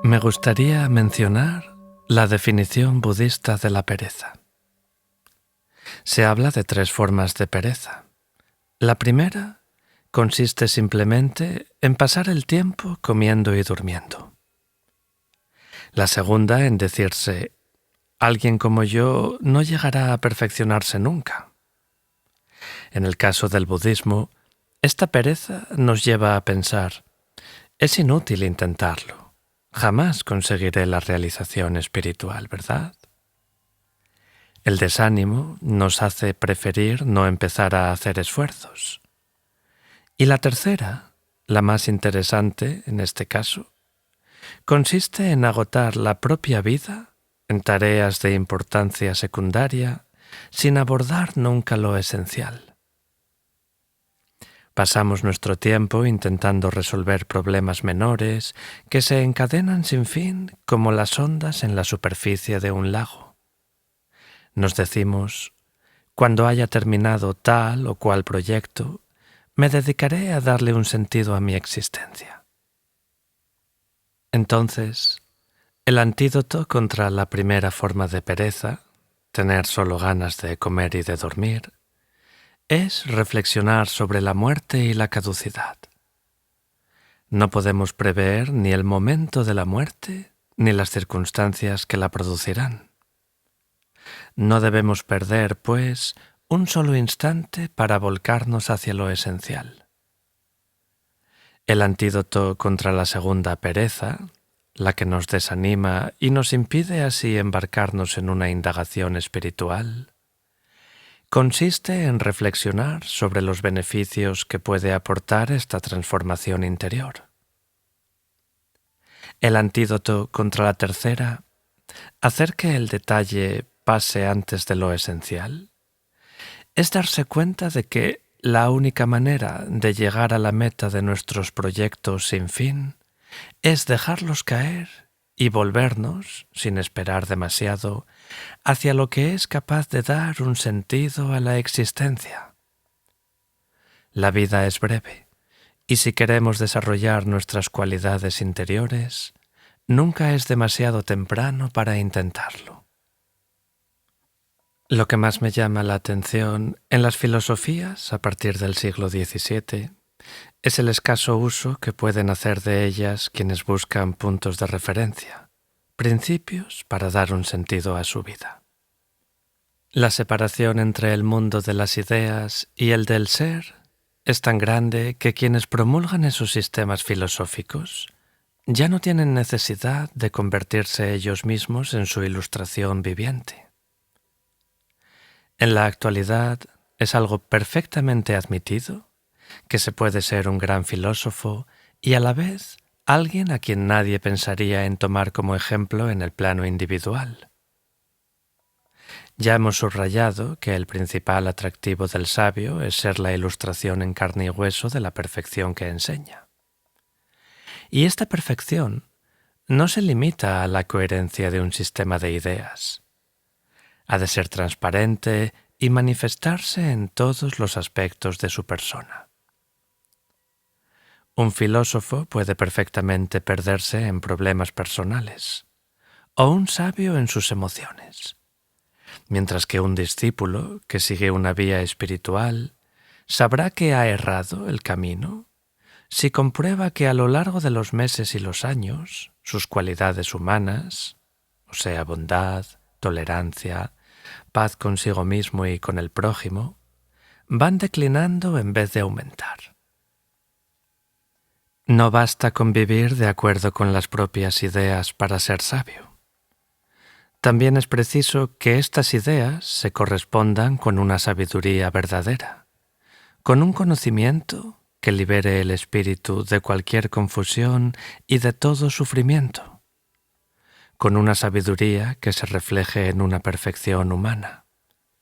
Me gustaría mencionar la definición budista de la pereza. Se habla de 3 formas de pereza. La primera consiste simplemente en pasar el tiempo comiendo y durmiendo. La segunda en decirse, alguien como yo no llegará a perfeccionarse nunca. En el caso del budismo, esta pereza nos lleva a pensar, es inútil intentarlo. Jamás conseguiré la realización espiritual, ¿verdad? El desánimo nos hace preferir no empezar a hacer esfuerzos. Y la tercera, la más interesante en este caso, consiste en agotar la propia vida en tareas de importancia secundaria sin abordar nunca lo esencial. Pasamos nuestro tiempo intentando resolver problemas menores que se encadenan sin fin como las ondas en la superficie de un lago. Nos decimos, cuando haya terminado tal o cual proyecto, me dedicaré a darle un sentido a mi existencia. Entonces, el antídoto contra la primera forma de pereza, tener solo ganas de comer y de dormir, es reflexionar sobre la muerte y la caducidad. No podemos prever ni el momento de la muerte ni las circunstancias que la producirán. No debemos perder, pues, un solo instante para volcarnos hacia lo esencial. El antídoto contra la segunda pereza, la que nos desanima y nos impide así embarcarnos en una indagación espiritual, consiste en reflexionar sobre los beneficios que puede aportar esta transformación interior. El antídoto contra la tercera, hacer que el detalle pase antes de lo esencial, es darse cuenta de que la única manera de llegar a la meta de nuestros proyectos sin fin es dejarlos caer y volvernos, sin esperar demasiado, hacia lo que es capaz de dar un sentido a la existencia. La vida es breve, y si queremos desarrollar nuestras cualidades interiores, nunca es demasiado temprano para intentarlo. Lo que más me llama la atención en las filosofías a partir del siglo XVII es el escaso uso que pueden hacer de ellas quienes buscan puntos de referencia, principios para dar un sentido a su vida. La separación entre el mundo de las ideas y el del ser es tan grande que quienes promulgan esos sistemas filosóficos ya no tienen necesidad de convertirse ellos mismos en su ilustración viviente. En la actualidad es algo perfectamente admitido que se puede ser un gran filósofo y a la vez alguien a quien nadie pensaría en tomar como ejemplo en el plano individual. Ya hemos subrayado que el principal atractivo del sabio es ser la ilustración en carne y hueso de la perfección que enseña. Y esta perfección no se limita a la coherencia de un sistema de ideas. Ha de ser transparente y manifestarse en todos los aspectos de su persona. Un filósofo puede perfectamente perderse en problemas personales, o un sabio en sus emociones, mientras que un discípulo que sigue una vía espiritual sabrá que ha errado el camino si comprueba que a lo largo de los meses y los años sus cualidades humanas, o sea, bondad, tolerancia, paz consigo mismo y con el prójimo, van declinando en vez de aumentar. No basta con vivir de acuerdo con las propias ideas para ser sabio. También es preciso que estas ideas se correspondan con una sabiduría verdadera, con un conocimiento que libere el espíritu de cualquier confusión y de todo sufrimiento, con una sabiduría que se refleje en una perfección humana.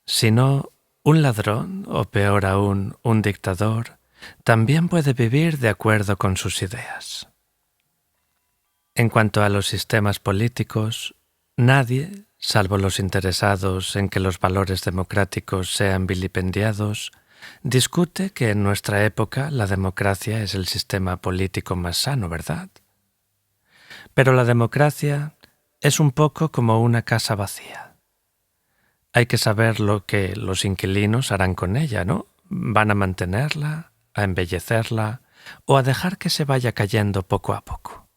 Si no, un ladrón, o peor aún, un dictador, también puede vivir de acuerdo con sus ideas. En cuanto a los sistemas políticos, nadie, salvo los interesados en que los valores democráticos sean vilipendiados, discute que en nuestra época la democracia es el sistema político más sano, ¿verdad? Pero la democracia es un poco como una casa vacía. Hay que saber lo que los inquilinos harán con ella, ¿no? ¿Van a mantenerla, a embellecerla o a dejar que se vaya cayendo poco a poco?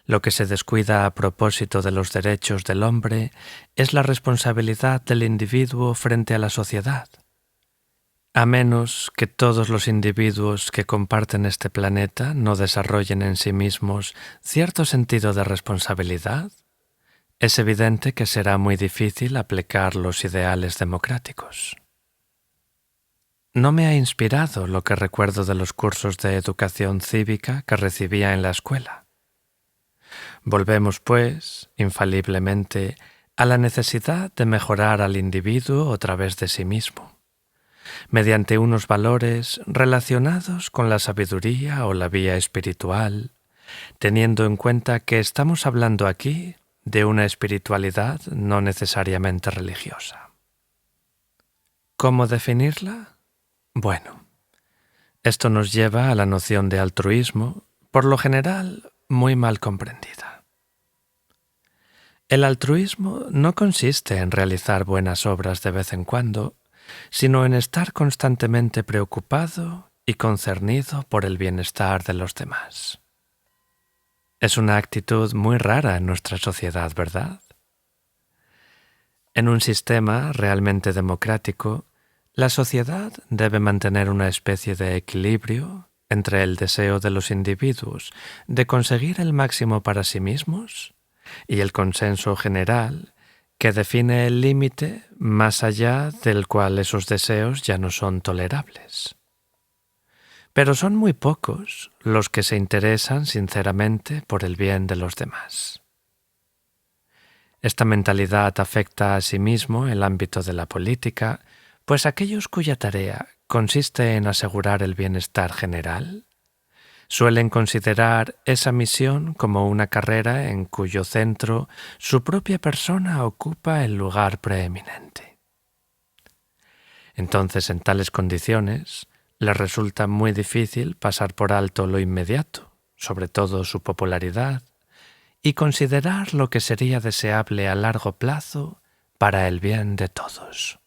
Lo que se descuida a propósito de los derechos del hombre es la responsabilidad del individuo frente a la sociedad. A menos que todos los individuos que comparten este planeta no desarrollen en sí mismos cierto sentido de responsabilidad, es evidente que será muy difícil aplicar los ideales democráticos. No me ha inspirado lo que recuerdo de los cursos de educación cívica que recibía en la escuela. Volvemos, pues, infaliblemente, a la necesidad de mejorar al individuo a través de sí mismo, mediante unos valores relacionados con la sabiduría o la vía espiritual, teniendo en cuenta que estamos hablando aquí de una espiritualidad no necesariamente religiosa. ¿Cómo definirla? Bueno, esto nos lleva a la noción de altruismo, por lo general muy mal comprendida. El altruismo no consiste en realizar buenas obras de vez en cuando, sino en estar constantemente preocupado y concernido por el bienestar de los demás. Es una actitud muy rara en nuestra sociedad, ¿verdad? En un sistema realmente democrático, la sociedad debe mantener una especie de equilibrio entre el deseo de los individuos de conseguir el máximo para sí mismos y el consenso general que define el límite más allá del cual esos deseos ya no son tolerables. Pero son muy pocos los que se interesan sinceramente por el bien de los demás. Esta mentalidad afecta asimismo el ámbito de la política, pues aquellos cuya tarea consiste en asegurar el bienestar general suelen considerar esa misión como una carrera en cuyo centro su propia persona ocupa el lugar preeminente. Entonces, en tales condiciones, les resulta muy difícil pasar por alto lo inmediato, sobre todo su popularidad, y considerar lo que sería deseable a largo plazo para el bien de todos.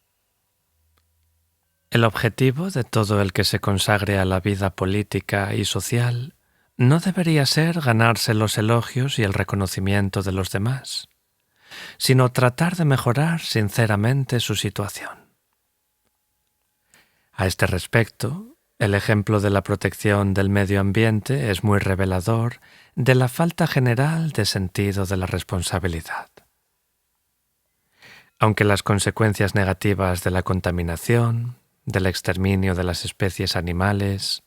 El objetivo de todo el que se consagre a la vida política y social no debería ser ganarse los elogios y el reconocimiento de los demás, sino tratar de mejorar sinceramente su situación. A este respecto, el ejemplo de la protección del medio ambiente es muy revelador de la falta general de sentido de la responsabilidad. Aunque las consecuencias negativas de la contaminación, del exterminio de las especies animales,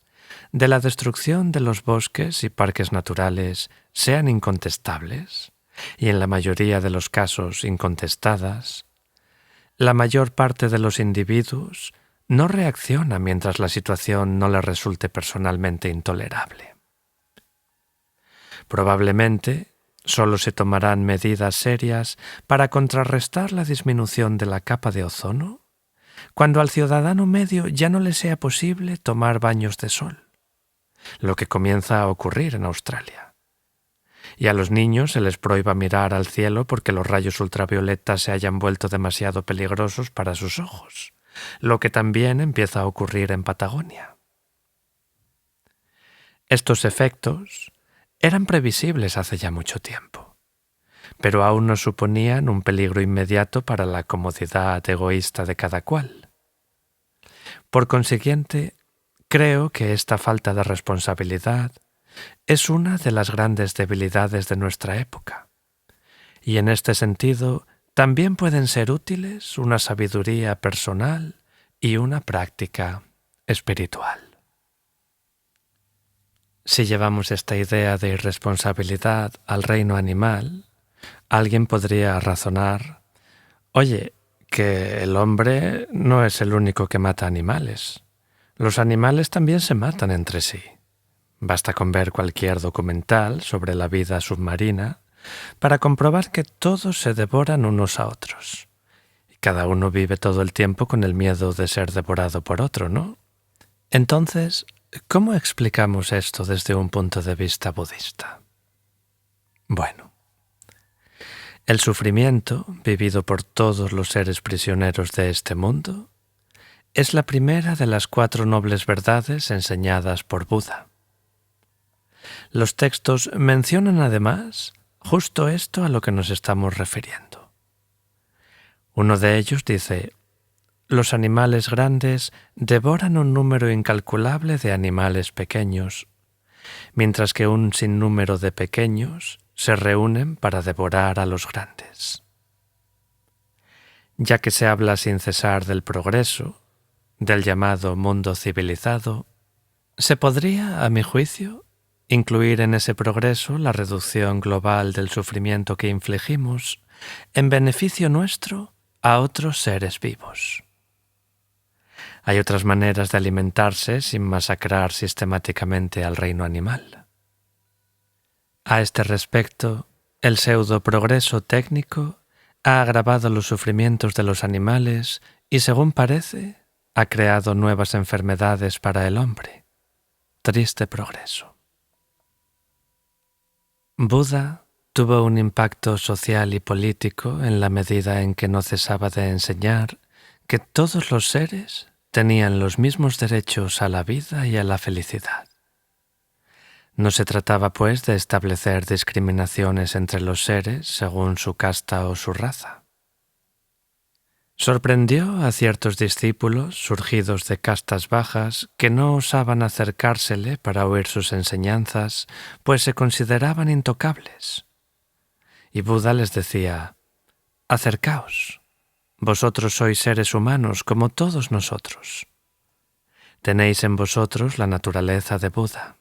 de la destrucción de los bosques y parques naturales sean incontestables, y en la mayoría de los casos incontestadas, la mayor parte de los individuos no reacciona mientras la situación no les resulte personalmente intolerable. Probablemente solo se tomarán medidas serias para contrarrestar la disminución de la capa de ozono cuando al ciudadano medio ya no le sea posible tomar baños de sol, lo que comienza a ocurrir en Australia. Y a los niños se les prohíba mirar al cielo porque los rayos ultravioletas se hayan vuelto demasiado peligrosos para sus ojos, lo que también empieza a ocurrir en Patagonia. Estos efectos eran previsibles hace ya mucho tiempo, pero aún no suponían un peligro inmediato para la comodidad egoísta de cada cual. Por consiguiente, creo que esta falta de responsabilidad es una de las grandes debilidades de nuestra época, y en este sentido también pueden ser útiles una sabiduría personal y una práctica espiritual. Si llevamos esta idea de irresponsabilidad al reino animal, alguien podría razonar: oye, que el hombre no es el único que mata animales. Los animales también se matan entre sí. Basta con ver cualquier documental sobre la vida submarina para comprobar que todos se devoran unos a otros. Y cada uno vive todo el tiempo con el miedo de ser devorado por otro, ¿no? Entonces, ¿cómo explicamos esto desde un punto de vista budista? Bueno, el sufrimiento vivido por todos los seres prisioneros de este mundo es la primera de las 4 nobles verdades enseñadas por Buda. Los textos mencionan además justo esto a lo que nos estamos refiriendo. Uno de ellos dice: los animales grandes devoran un número incalculable de animales pequeños, mientras que un sinnúmero de pequeños se reúnen para devorar a los grandes. Ya que se habla sin cesar del progreso, del llamado mundo civilizado, se podría, a mi juicio, incluir en ese progreso la reducción global del sufrimiento que infligimos en beneficio nuestro a otros seres vivos. Hay otras maneras de alimentarse sin masacrar sistemáticamente al reino animal. A este respecto, el pseudo-progreso técnico ha agravado los sufrimientos de los animales y, según parece, ha creado nuevas enfermedades para el hombre. Triste progreso. Buda tuvo un impacto social y político en la medida en que no cesaba de enseñar que todos los seres tenían los mismos derechos a la vida y a la felicidad. No se trataba, pues, de establecer discriminaciones entre los seres según su casta o su raza. Sorprendió a ciertos discípulos surgidos de castas bajas que no osaban acercársele para oír sus enseñanzas, pues se consideraban intocables. Y Buda les decía: «Acercaos, vosotros sois seres humanos como todos nosotros. Tenéis en vosotros la naturaleza de Buda».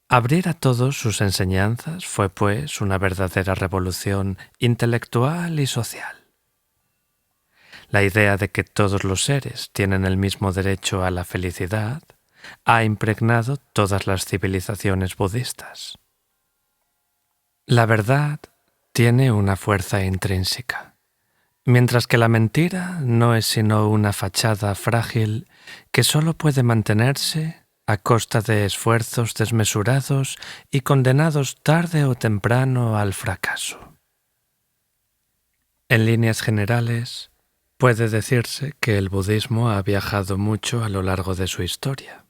Abrir a todos sus enseñanzas fue, pues, una verdadera revolución intelectual y social. La idea de que todos los seres tienen el mismo derecho a la felicidad ha impregnado todas las civilizaciones budistas. La verdad tiene una fuerza intrínseca, mientras que la mentira no es sino una fachada frágil que solo puede mantenerse a costa de esfuerzos desmesurados y condenados tarde o temprano al fracaso. En líneas generales, puede decirse que el budismo ha viajado mucho a lo largo de su historia.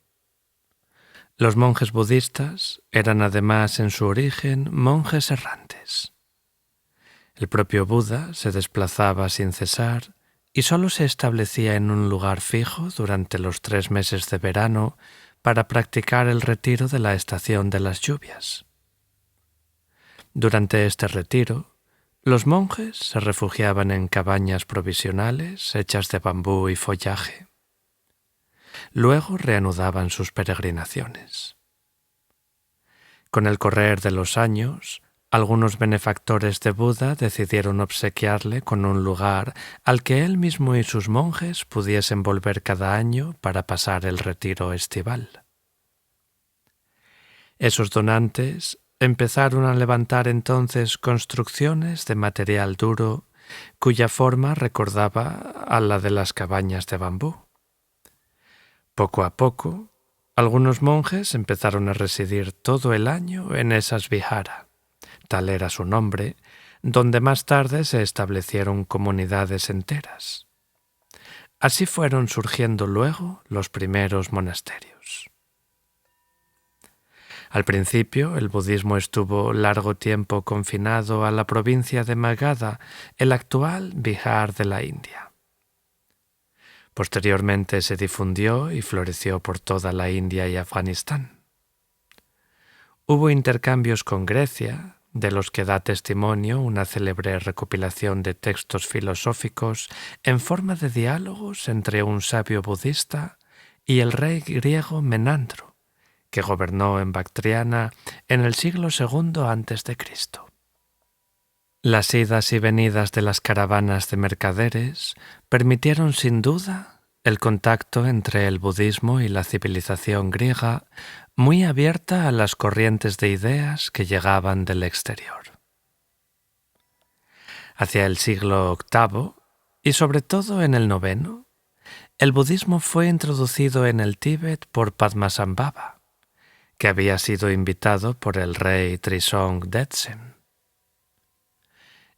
Los monjes budistas eran además en su origen monjes errantes. El propio Buda se desplazaba sin cesar y solo se establecía en un lugar fijo durante los 3 meses de verano para practicar el retiro de la estación de las lluvias. Durante este retiro, los monjes se refugiaban en cabañas provisionales hechas de bambú y follaje. Luego reanudaban sus peregrinaciones. Con el correr de los años, algunos benefactores de Buda decidieron obsequiarle con un lugar al que él mismo y sus monjes pudiesen volver cada año para pasar el retiro estival. Esos donantes empezaron a levantar entonces construcciones de material duro cuya forma recordaba a la de las cabañas de bambú. Poco a poco, algunos monjes empezaron a residir todo el año en esas vihara, tal era su nombre, donde más tarde se establecieron comunidades enteras. Así fueron surgiendo luego los primeros monasterios. Al principio, el budismo estuvo largo tiempo confinado a la provincia de Magadha, el actual Bihar de la India. Posteriormente se difundió y floreció por toda la India y Afganistán. Hubo intercambios con Grecia, de los que da testimonio una célebre recopilación de textos filosóficos en forma de diálogos entre un sabio budista y el rey griego Menandro, que gobernó en Bactriana en el siglo II a.C. Las idas y venidas de las caravanas de mercaderes permitieron sin duda el contacto entre el budismo y la civilización griega, muy abierta a las corrientes de ideas que llegaban del exterior. Hacia el siglo VIII, y sobre todo en el IX, el budismo fue introducido en el Tíbet por Padmasambhava, que había sido invitado por el rey Trisong Detsen.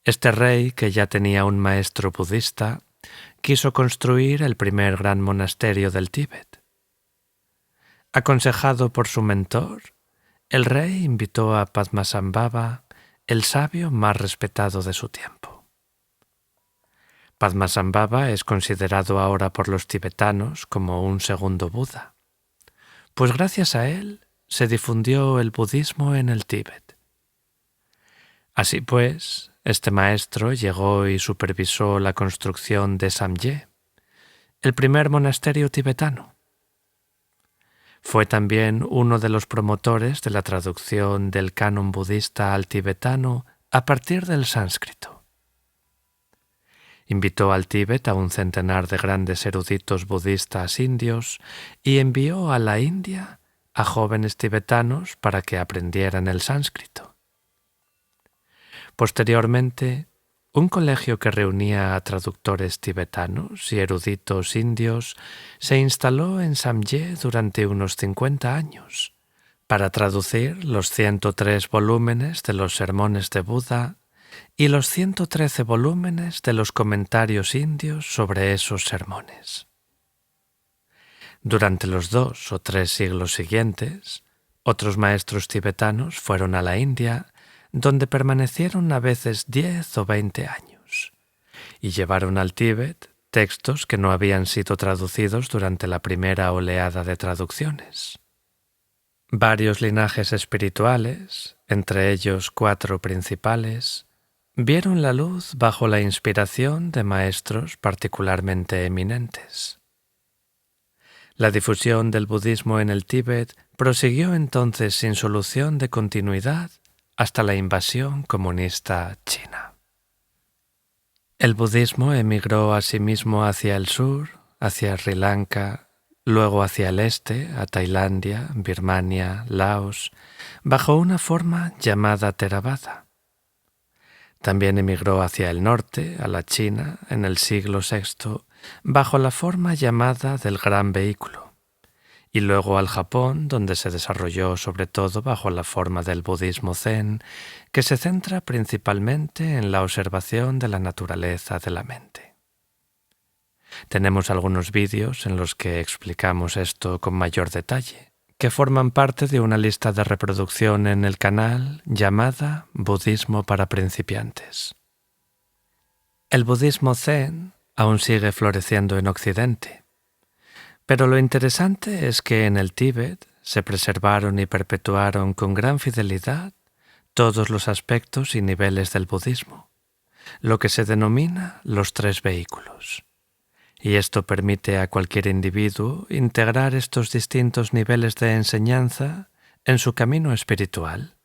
Este rey, que ya tenía un maestro budista, quiso construir el primer gran monasterio del Tíbet. Aconsejado por su mentor, el rey invitó a Padmasambhava, el sabio más respetado de su tiempo. Padmasambhava es considerado ahora por los tibetanos como un segundo Buda, pues gracias a él se difundió el budismo en el Tíbet. Así pues, este maestro llegó y supervisó la construcción de Samye, el primer monasterio tibetano. Fue también uno de los promotores de la traducción del canon budista al tibetano a partir del sánscrito. Invitó al Tíbet a un centenar de grandes eruditos budistas indios y envió a la India a jóvenes tibetanos para que aprendieran el sánscrito. Posteriormente, un colegio que reunía a traductores tibetanos y eruditos indios se instaló en Samye durante unos 50 años para traducir los 103 volúmenes de los sermones de Buda y los 113 volúmenes de los comentarios indios sobre esos sermones. Durante los 2 o 3 siglos siguientes, otros maestros tibetanos fueron a la India, donde permanecieron a veces 10 o 20 años, y llevaron al Tíbet textos que no habían sido traducidos durante la primera oleada de traducciones. Varios linajes espirituales, entre ellos 4 principales, vieron la luz bajo la inspiración de maestros particularmente eminentes. La difusión del budismo en el Tíbet prosiguió entonces sin solución de continuidad hasta la invasión comunista china. El budismo emigró asimismo hacia el sur, hacia Sri Lanka, luego hacia el este, a Tailandia, Birmania, Laos, bajo una forma llamada Theravada. También emigró hacia el norte, a la China, en el siglo VI, bajo la forma llamada del Gran Vehículo, y luego al Japón, donde se desarrolló sobre todo bajo la forma del budismo zen, que se centra principalmente en la observación de la naturaleza de la mente. Tenemos algunos vídeos en los que explicamos esto con mayor detalle, que forman parte de una lista de reproducción en el canal llamada Budismo para principiantes. El budismo zen aún sigue floreciendo en Occidente, pero lo interesante es que en el Tíbet se preservaron y perpetuaron con gran fidelidad todos los aspectos y niveles del budismo, lo que se denomina los 3 vehículos. Y esto permite a cualquier individuo integrar estos distintos niveles de enseñanza en su camino espiritual.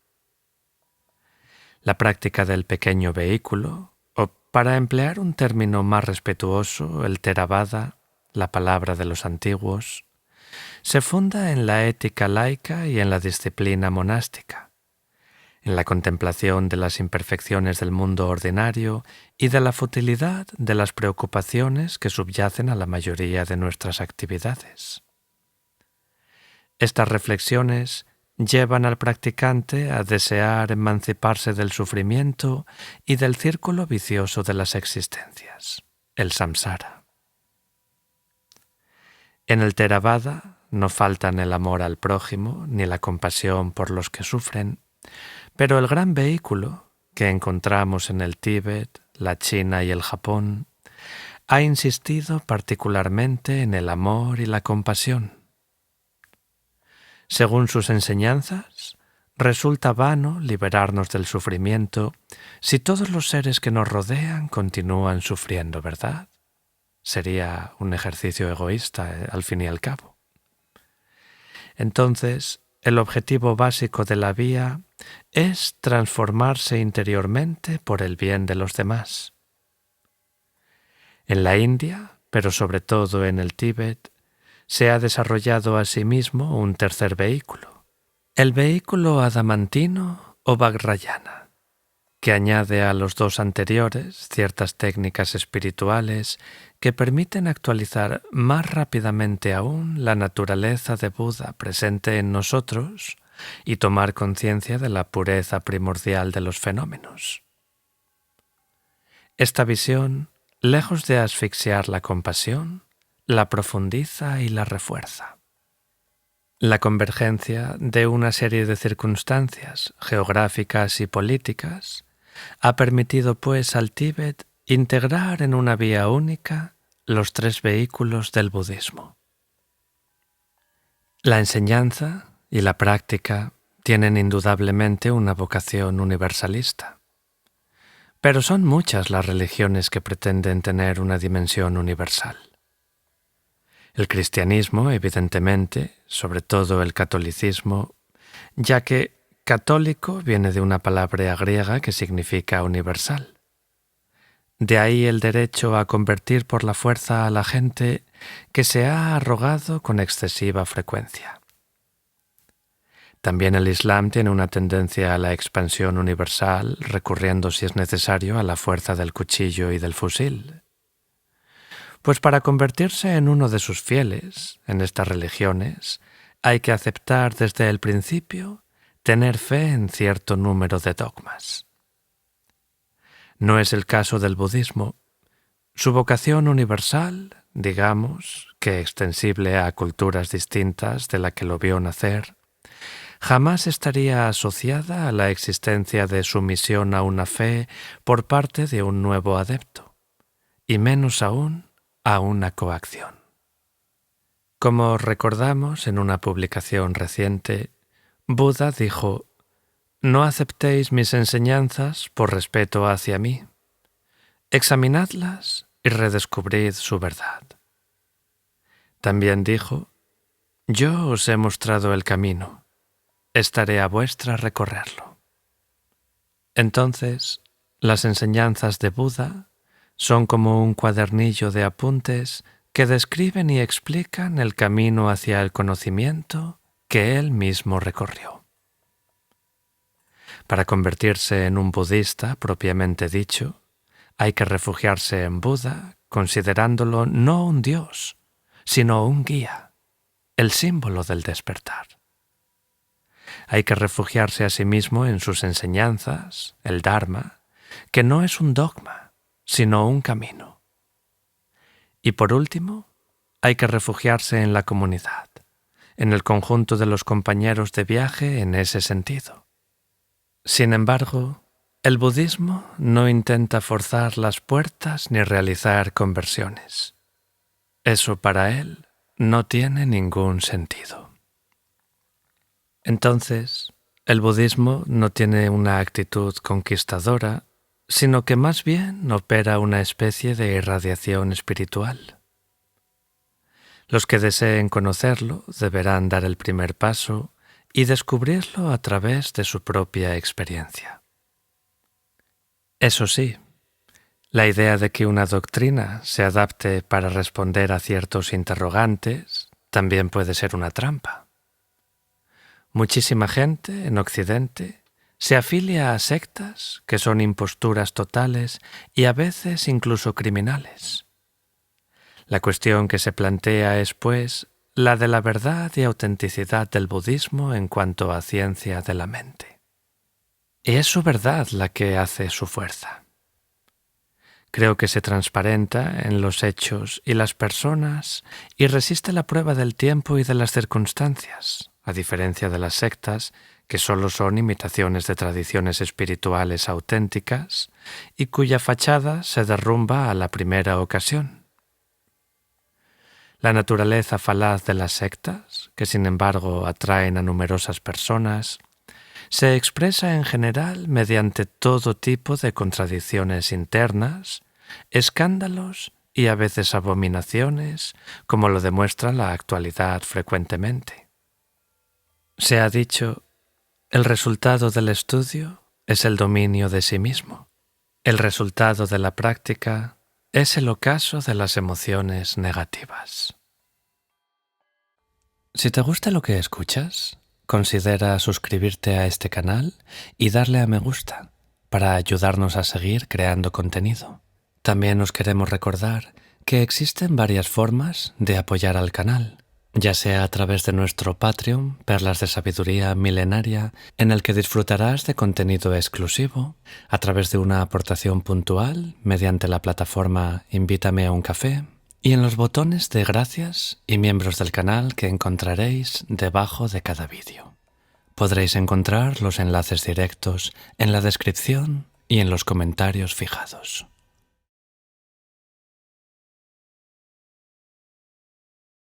La práctica del pequeño vehículo, o para emplear un término más respetuoso, el Theravada, la palabra de los antiguos, se funda en la ética laica y en la disciplina monástica, en la contemplación de las imperfecciones del mundo ordinario y de la futilidad de las preocupaciones que subyacen a la mayoría de nuestras actividades. Estas reflexiones llevan al practicante a desear emanciparse del sufrimiento y del círculo vicioso de las existencias, el samsara. En el Theravada no faltan el amor al prójimo ni la compasión por los que sufren, pero el gran vehículo que encontramos en el Tíbet, la China y el Japón ha insistido particularmente en el amor y la compasión. Según sus enseñanzas, resulta vano liberarnos del sufrimiento si todos los seres que nos rodean continúan sufriendo, ¿verdad? Sería un ejercicio egoísta, al fin y al cabo. Entonces, el objetivo básico de la vía es transformarse interiormente por el bien de los demás. En la India, pero sobre todo en el Tíbet, se ha desarrollado asimismo un tercer vehículo, el vehículo adamantino o vajrayana, que añade a los 2 anteriores ciertas técnicas espirituales que permiten actualizar más rápidamente aún la naturaleza de Buda presente en nosotros y tomar conciencia de la pureza primordial de los fenómenos. Esta visión, lejos de asfixiar la compasión, la profundiza y la refuerza. La convergencia de una serie de circunstancias geográficas y políticas ha permitido, pues, al Tíbet integrar en una vía única los tres vehículos del budismo. La enseñanza y la práctica tienen indudablemente una vocación universalista, pero son muchas las religiones que pretenden tener una dimensión universal. El cristianismo, evidentemente, sobre todo el catolicismo, ya que católico viene de una palabra griega que significa universal. De ahí el derecho a convertir por la fuerza a la gente que se ha arrogado con excesiva frecuencia. También el Islam tiene una tendencia a la expansión universal, recurriendo si es necesario a la fuerza del cuchillo y del fusil. Pues para convertirse en uno de sus fieles en estas religiones, hay que aceptar desde el principio tener fe en cierto número de dogmas. No es el caso del budismo. Su vocación universal, digamos, que extensible a culturas distintas de la que lo vio nacer, jamás estaría asociada a la existencia de sumisión a una fe por parte de un nuevo adepto, y menos aún a una coacción. Como recordamos en una publicación reciente, Buda dijo: «No aceptéis mis enseñanzas por respeto hacia mí. Examinadlas y redescubrid su verdad». También dijo: «Yo os he mostrado el camino, es tarea vuestra recorrerlo». Entonces, las enseñanzas de Buda son como un cuadernillo de apuntes que describen y explican el camino hacia el conocimiento que él mismo recorrió. Para convertirse en un budista propiamente dicho, hay que refugiarse en Buda, considerándolo no un dios, sino un guía, el símbolo del despertar. Hay que refugiarse a sí mismo en sus enseñanzas, el Dharma, que no es un dogma, sino un camino. Y por último, hay que refugiarse en la comunidad, en el conjunto de los compañeros de viaje en ese sentido. Sin embargo, el budismo no intenta forzar las puertas ni realizar conversiones. Eso para él no tiene ningún sentido. Entonces, el budismo no tiene una actitud conquistadora, sino que más bien opera una especie de irradiación espiritual. Los que deseen conocerlo deberán dar el primer paso y descubrirlo a través de su propia experiencia. Eso sí, la idea de que una doctrina se adapte para responder a ciertos interrogantes también puede ser una trampa. Muchísima gente en Occidente se afilia a sectas que son imposturas totales y a veces incluso criminales. La cuestión que se plantea es, pues, la de la verdad y autenticidad del budismo en cuanto a ciencia de la mente. Y es su verdad la que hace su fuerza. Creo que se transparenta en los hechos y las personas y resiste la prueba del tiempo y de las circunstancias, a diferencia de las sectas, que solo son imitaciones de tradiciones espirituales auténticas y cuya fachada se derrumba a la primera ocasión. La naturaleza falaz de las sectas, que sin embargo atraen a numerosas personas, se expresa en general mediante todo tipo de contradicciones internas, escándalos y a veces abominaciones, como lo demuestra la actualidad frecuentemente. Se ha dicho: el resultado del estudio es el dominio de sí mismo. El resultado de la práctica es el ocaso de las emociones negativas. Si te gusta lo que escuchas, considera suscribirte a este canal y darle a me gusta para ayudarnos a seguir creando contenido. También os queremos recordar que existen varias formas de apoyar al canal. ya sea a través de nuestro Patreon, Perlas de Sabiduría Milenaria, en el que disfrutarás de contenido exclusivo, a través de una aportación puntual mediante la plataforma Invítame a un café, y en los botones de gracias y miembros del canal que encontraréis debajo de cada vídeo. Podréis encontrar los enlaces directos en la descripción y en los comentarios fijados.